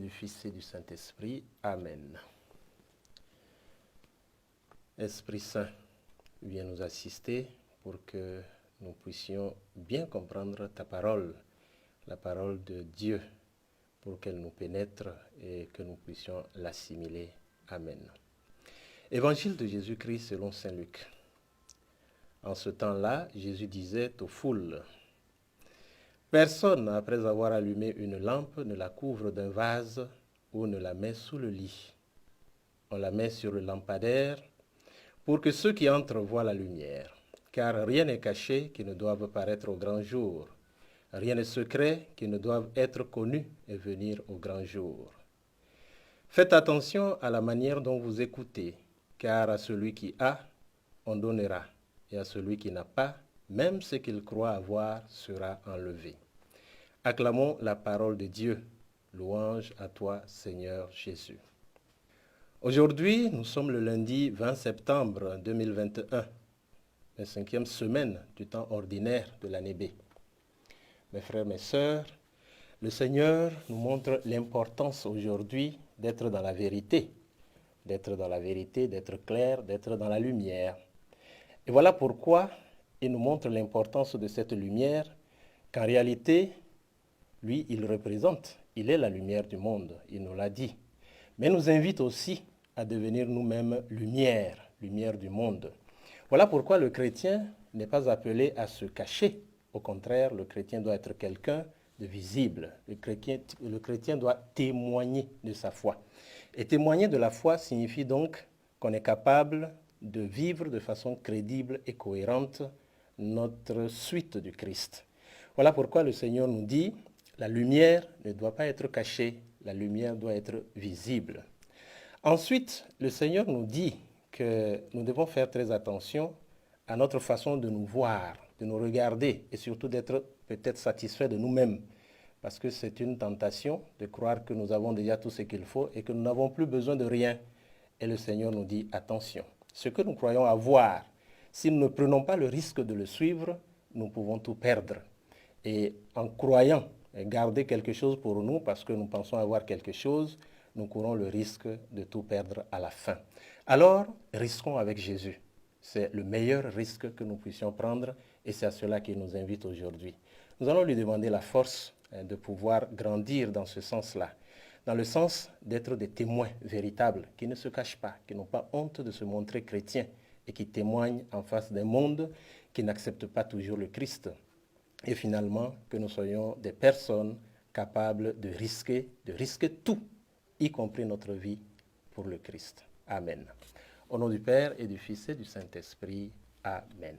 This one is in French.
du Fils et du Saint-Esprit. Amen. Esprit Saint, viens nous assister pour que nous puissions bien comprendre ta parole, la parole de Dieu, pour qu'elle nous pénètre et que nous puissions l'assimiler. Amen. Évangile de Jésus-Christ selon saint Luc. En ce temps-là, Jésus disait aux foules: personne, après avoir allumé une lampe, ne la couvre d'un vase ou ne la met sous le lit. On la met sur le lampadaire pour que ceux qui entrent voient la lumière. Car rien n'est caché qui ne doive paraître au grand jour. Rien n'est secret qui ne doive être connu et venir au grand jour. Faites attention à la manière dont vous écoutez, car à celui qui a, on donnera, et à celui qui n'a pas, même ce qu'il croit avoir sera enlevé. Acclamons la parole de Dieu. Louange à toi, Seigneur Jésus. Aujourd'hui, nous sommes le lundi 20 septembre 2021, la 5e semaine du temps ordinaire de l'année B. Mes frères, mes sœurs, le Seigneur nous montre l'importance aujourd'hui d'être dans la vérité, d'être clair, d'être dans la lumière. Et voilà pourquoi il nous montre l'importance de cette lumière, qu'en réalité, lui, il représente, il est la lumière du monde, il nous l'a dit. Mais il nous invite aussi à devenir nous-mêmes lumière du monde. Voilà pourquoi le chrétien n'est pas appelé à se cacher. Au contraire, le chrétien doit être quelqu'un de visible. Le chrétien doit témoigner de sa foi. Et témoigner de la foi signifie donc qu'on est capable de vivre de façon crédible et cohérente notre suite du Christ. Voilà pourquoi le Seigneur nous dit: la lumière ne doit pas être cachée, la lumière doit être visible. Ensuite, le Seigneur nous dit que nous devons faire très attention à notre façon de nous voir, de nous regarder et surtout d'être peut-être satisfaits de nous-mêmes. Parce que c'est une tentation de croire que nous avons déjà tout ce qu'il faut et que nous n'avons plus besoin de rien. Et le Seigneur nous dit: attention, ce que nous croyons avoir, si nous ne prenons pas le risque de le suivre, nous pouvons tout perdre. Et en croyant garder quelque chose pour nous parce que nous pensons avoir quelque chose, nous courons le risque de tout perdre à la fin. Alors, risquons avec Jésus. C'est le meilleur risque que nous puissions prendre et c'est à cela qu'il nous invite aujourd'hui. Nous allons lui demander la force de pouvoir grandir dans ce sens-là, dans le sens d'être des témoins véritables, qui ne se cachent pas, qui n'ont pas honte de se montrer chrétiens et qui témoignent en face d'un monde qui n'accepte pas toujours le Christ. Et finalement, que nous soyons des personnes capables de risquer tout, y compris notre vie pour le Christ. Amen. Au nom du Père et du Fils et du Saint-Esprit. Amen.